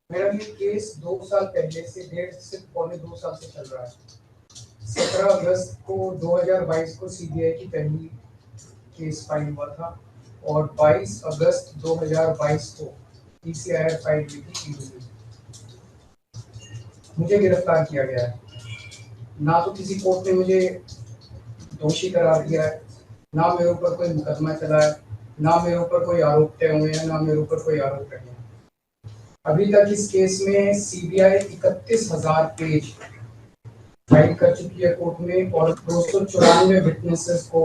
मेरा ये केस 2 साल पहले से 1.5 से 2 साल से चल रहा है। 17 अगस्त को 2022 को सीबीआई की पहली केस फाइल हुआ था और 22 अगस्त 2022 को पीसीआर फाइल हुई थी ईडी। मुझे गिरफ्तार किया गया है। ना तो किसी कोर्ट ने मुझे दोषी करार दिया है, ना मेरे ऊपर कोई मुकदमा चला है, ना मेरे ऊपर कोई आरोप तय हुए हैं, ना मेरे ऊपर कोई आरोप नहीं है। अभी तक इस केस में सीबीआई 31,000 पेज फाइल कर चुकी है कोर्ट में और 294 विटनेसेस को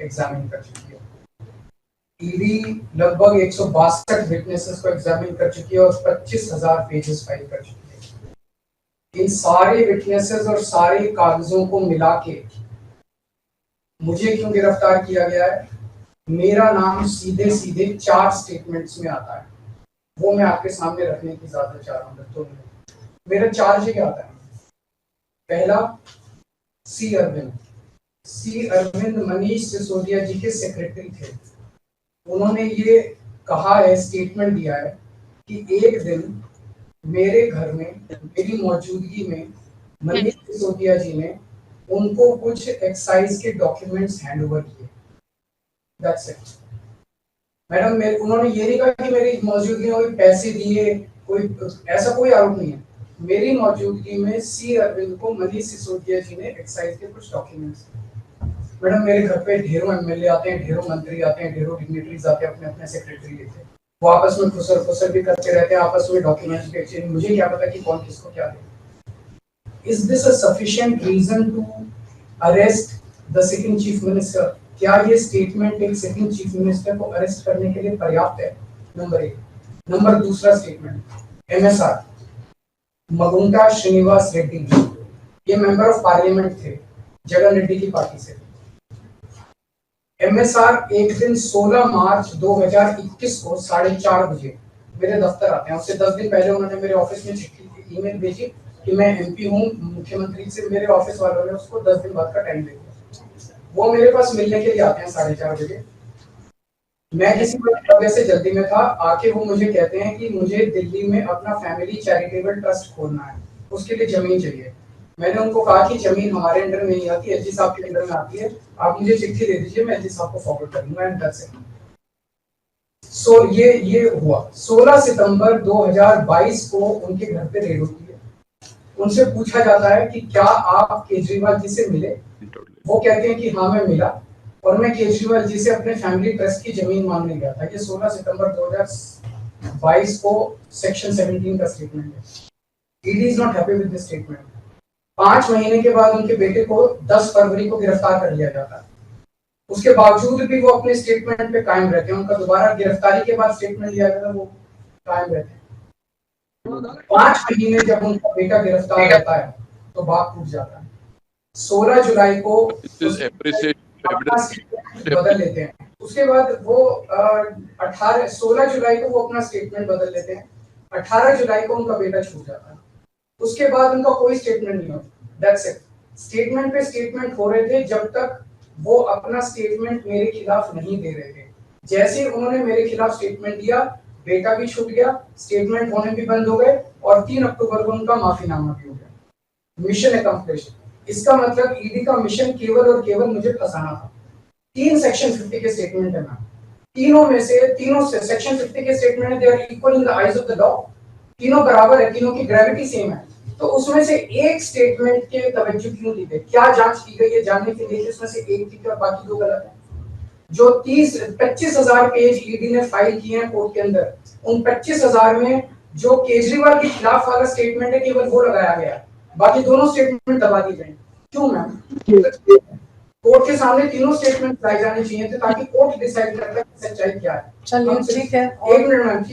एग्जामिन कर चुकी है। ईडी लगभग 162 विटनेसेस को एग्जामिन कर चुकी है और 25,000 पेजेस फाइल कर चुकी है। इन सारे विटनेसेस और सारे कागजों को मिला के मुझे क्यों गिरफ्तार किया गया है? मेरा नाम सीधे सीधे 4 स्टेटमेंट्स में आता है, वो मैं आपके सामने रखने की ज्यादा चाह रहा हूँ। तो मेरा चार्ज क्या आता है? पहला, सी अरविंद मनीष सिसोदिया जी के सेक्रेटरी थे। उन्होंने ये कहा है, स्टेटमेंट दिया है कि एक दिन मेरे घर में मेरी मौजूदगी में मनीष सिसोदिया जी ने उनको कुछ एक्साइज के डॉक्यूमेंट्स हैंड ओवर किए। That's it madam. उन्होंने ये नहीं कहा कि मेरी मौजूदगी में कोई पैसे दिए, कोई ऐसा कोई आरोप नहीं है। मेरी मौजूदगी में सी अरविंद को मनीष सिसोदिया जी ने एक्साइज के कुछ डॉक्यूमेंट्स। मैडम, मेरे घर पे ढेरों एमएलए आते हैं, ढेरों मंत्री आते हैं, ढेरों डिग्निटरीज आते हैं, अपने अपने सेक्रेटरी लेते हैं, वो आपस में खुसर भी करते रहते हैं, आपस में डॉक्यूमेंट्स भी एक्सचेंज। मुझे क्या पता कि कौन किसको क्या दे। Is this a sufficient reason to arrest the second chief minister? क्या ये स्टेटमेंट एक सेकंड चीफ मिनिस्टर को अरेस्ट करने के लिए पर्याप्त है? नंबर 1। नंबर दूसरा स्टेटमेंट, एमएसआर मगुंटा श्रीनिवास रेड्डी, ये मेंबर ऑफ पार्लियामेंट थे, जगन रेड्डी की पार्टी से। एमएसआर एक दिन 16 मार्च 2021 को 4:30 बजे मेरे दफ्तर आते हैं। उससे 10 दिन पहले उन्होंने मेरे ऑफिस में चिट्ठी ईमेल भेजी कि मैं एमपी हूँ, मुख्यमंत्री से मेरे ऑफिस वालों ने उसको 10 दिन बाद का टाइम दे दिया। वो मेरे पास मिलने के लिए आते हैं 4:30 बजे। मैं किसी वजह से जल्दी में था, आके वो मुझे कहते हैं कि मुझे दिल्ली में अपना फैमिली चैरिटेबल ट्रस्ट खोलना है, उसके लिए जमीन चाहिए। मैंने उनको कहा कि जमीन हमारे अंडर में नहीं आती, एलजी साहब के अंडर में आती है, आप मुझे चिट्ठी दे दीजिए, मैं एलजी साहब को फॉरवर्ड कर दूंगा एंड दैट्स इट। सो ये हुआ। 16 सितंबर 2022 को उनके घर पे रेड होती है। उनसे पूछा जाता है कि क्या आप केजरीवाल जी से मिले? वो कहते हैं कि हाँ मैं मिला और मैं केजरीवाल जी से अपने फैमिली ट्रस्ट की जमीन मांगने गया था। ये 16 सितंबर 2022 को सेक्शन 17 का स्टेटमेंट है। ED is not happy with this statement. 5 महीने के बाद उनके बेटे को 10 फरवरी को गिरफ्तार कर लिया जाता है। उसके बावजूद भी वो अपने स्टेटमेंट पे कायम रहते हैं। उनका दोबारा गिरफ्तारी के बाद स्टेटमेंट लिया गया, वो कायम रहते हैं। 5 महीने जब उनका बेटा गिरफ्तार रहता है तो बात टूट जाता है। 16 जुलाई को बदल लेते हैं। उसके बाद वो 16 जुलाई को वो अपना स्टेटमेंट बदल लेते हैं। 18 जुलाई को उनका बेटा छूट जाता है। उसके बाद उनका कोई स्टेटमेंट नहीं होता। That's it. स्टेटमेंट पे स्टेटमेंट हो रहे थे जब तक वो अपना स्टेटमेंट मेरे खिलाफ नहीं दे रहे थे। जैसे उन्होंने मेरे खिलाफ स्टेटमेंट दिया, बेटा भी छूट गया, स्टेटमेंट होने भी बंद हो गए और 3 अक्टूबर को उनका माफीनामा भी हो गया। Mission accomplished. इसका मतलब ईडी का मिशन केवल और केवल मुझे फंसाना था। 3 सेक्शन 50 के स्टेटमेंट है मैम। तीनों से सेक्शन 50 के स्टेटमेंट है, they are equal in the eyes of the law. तीनों बराबर है, तीनों की ग्रेविटी सेम है। तो उसमें से एक स्टेटमेंट के तवज्जो क्यों दी गई? क्या जांच की गई है जानने के लिए उसमें से एक ठीक है और बाकी 2 गलत है? जो 25,000 पेज ईडी ने फाइल किए हैं कोर्ट के अंदर, उन 25,000 में जो केजरीवाल के खिलाफ वाला स्टेटमेंट है केवल वो लगाया गया, बाकी दोनों स्टेटमेंट दबा दी गई। क्यों मैम? कोर्ट के सामने तीनों स्टेटमेंट लाए जाने चाहिए थे ताकि कोर्ट डिसाइड कर ले सच्चाई क्या है। चलिए ठीक है। 1 मिनट मैम।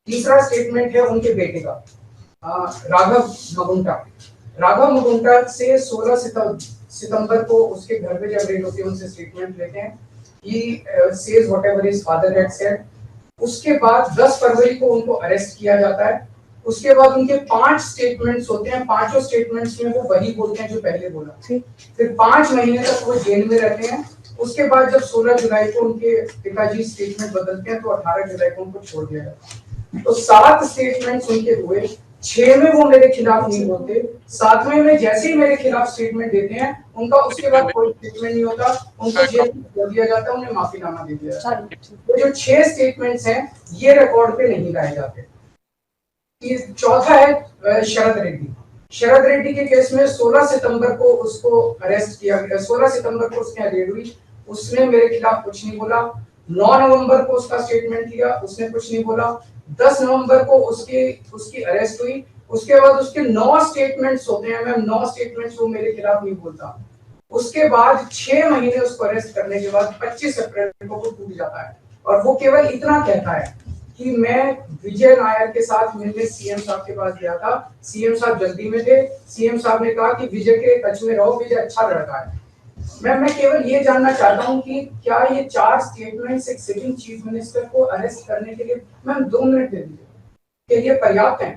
तीसरा स्टेटमेंट है उनके बेटे का, राघव मगुंटा से 16 सितंबर को उसके घर पे जब रेड होती है उनसे स्टेटमेंट लेते हैं। He says whatever his father had said. उसके बाद 10 फरवरी को उनको अरेस्ट किया जाता है। उसके बाद उनके 5 स्टेटमेंट्स होते हैं। पांचों स्टेटमेंट्स में वो वही बोलते हैं जो पहले बोला। फिर 5 महीने तक वो जेल में रहते हैं। उसके बाद जब 16 जुलाई को उनके पिताजी स्टेटमेंट बदलते हैं तो 18 जुलाई को उनको छोड़ दिया जाता है। तो 7 स्टेटमेंट्स उनके हुए, 6 में वो मेरे खिलाफ नहीं बोलते, 7वें में जैसे ही मेरे खिलाफ स्टेटमेंट देते हैं उनका उसके बाद कोई स्टेटमेंट नहीं होता, उनको जेल में डाल दिया जाता है, उन्हें माफीनामा दे दिया जाता है। तो जो 6 स्टेटमेंट्स हैं ये रिकॉर्ड पे नहीं लाए जाते। चौथा है शरद रेड्डी। शरद रेड्डी के केस में 16 सितंबर को उसको अरेस्ट किया गया, 16 सितंबर को उसकी रेड हुई, उसने मेरे खिलाफ कुछ नहीं बोला। 9 नवंबर को उसका स्टेटमेंट लिया, उसने कुछ नहीं बोला। 10 नवंबर को उसकी अरेस्ट हुई, उसके बाद उसके 9 स्टेटमेंट्स होते हैं मैम, 9 स्टेटमेंट्स वो मेरे खिलाफ नहीं बोलता। उसके बाद 6 महीने उसको अरेस्ट करने के बाद 25 अप्रैल को वो टूट जाता है और वो केवल इतना कहता है कि मैं विजय नायर के साथ मिलने सीएम साहब के पास गया था, सीएम साहब जल्दी में थे, सीएम साहब ने कहा कि विजय के टच में रहो, विजय अच्छा लड़का है। मैं केवल ये जानना चाहता हूँ कि क्या ये 4 स्टेटमेंट्स एक सिटिंग चीफ मिनिस्टर को अरेस्ट करने के लिए, मैम 2 मिनट दे दीजिए, कि ये पर्याप्त है?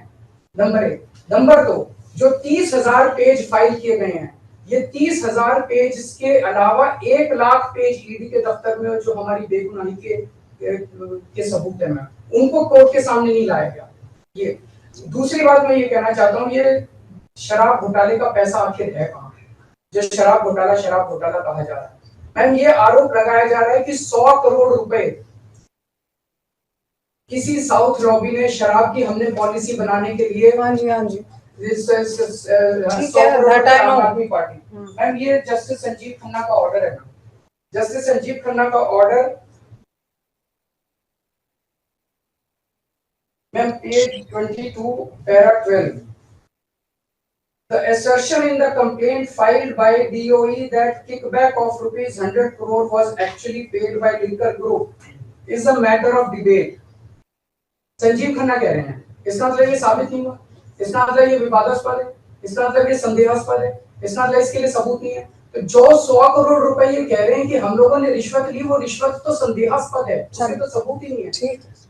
नंबर 1। नंबर 2, जो 30,000 पेज फाइल किए गए हैं, ये 30,000 पेज के अलावा 1 लाख पेज ईडी के दफ्तर में जो हमारी बेगुनाही के सबूत है, उनको कोर्ट के सामने नहीं लाया गया। ये दूसरी बात मैं ये कहना चाहता हूँ, ये शराब घोटाले का पैसा आखिर है कहाँ, जो शराब घोटाला कहा जा रहा है? मैम ये आरोप लगाया जा रहा है कि 100 करोड़ रुपए किसी साउथ लॉबी ने शराब की हमने पॉलिसी बनाने के लिए, हाँ जी 100 करोड़ आम आदमी पार्टी। मैम ये जस्टिस संजीव खन्ना का ऑर्डर है, जस्टिस संजीव खन्ना का order ma'am page 22 para 12। The assertion in the complaint filed by DOE that kickback of rupees 100 crore was actually paid by Liquor Group is a matter of debate. Sanjeev Khanna कह रहे हैं, इसका मतलब ये साबित नहीं हुआ, इसका मतलब ये विवादास्पद है, इसका मतलब ये संदेहास्पद है, इसका मतलब इसके लिए सबूत नहीं है। तो जो 100 करोड़ रुपए ये कह रहे हैं कि हम लोगों ने रिश्वत ली, वो रिश्वत तो संदेहास्पद है, उसमें तो सबूत ही नहीं है।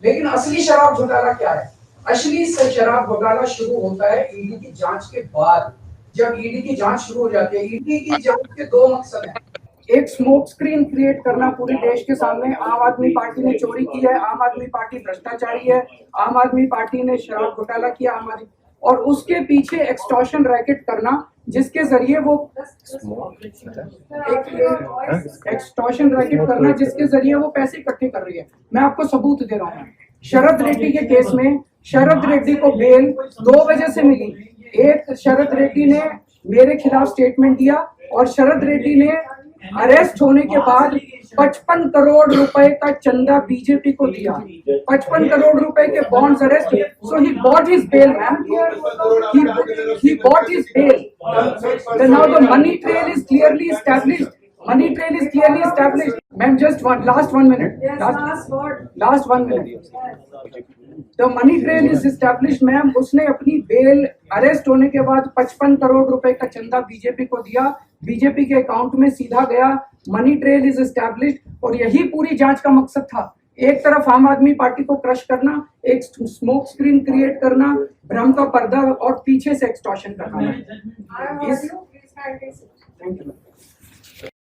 लेकिन असली शराब घोटाला क्या है? असली शराब घोटाला शुरू होता है ईडी की जांच के बाद। जब ईडी की जांच शुरू हो जाती है, ईडी की जांच के 2 मकसद हैं। एक स्मोक स्क्रीन क्रिएट करना पूरे देश के सामने, आम आदमी पार्टी ने चोरी की है, आम आदमी पार्टी भ्रष्टाचारी है, आम आदमी पार्टी ने शराब घोटाला किया, और उसके पीछे एक्सटॉर्शन रैकेट करना जिसके जरिए वो एक्सटॉर्शन रैकेट करना जिसके जरिए वो पैसे इकट्ठे कर रही है। मैं आपको सबूत दे रहा हूँ। शरद रेड्डी के केस में शरद रेड्डी को बेल 2 वजह से मिली। एक, शरद रेड्डी ने मेरे खिलाफ स्टेटमेंट दिया और शरद रेड्डी ने अरेस्ट होने के बाद 55 करोड़ रुपए का चंदा बीजेपी को दिया, 55 करोड़ रुपए के bonds arrest. So he bought his bail ma'am, he bought his bail. Then now the money trail is clearly established. Money trail is clearly established. Ma'am, just last 1 minute. Last 1 minute. The money trail is established, ma'am. उसने अपनी bell arrest होने के बाद 55 करोड़ रुपए का चंदा BJP को दिया, बीजेपी के अकाउंट में सीधा गया। मनी ट्रेल इज एस्टैब्लिश्ड और यही पूरी जांच का मकसद था। एक तरफ आम आदमी पार्टी को क्रश करना, एक स्मोक स्क्रीन क्रिएट करना, भ्रम का पर्दा और पीछे से एक्सटॉर्शन करना। Thank you.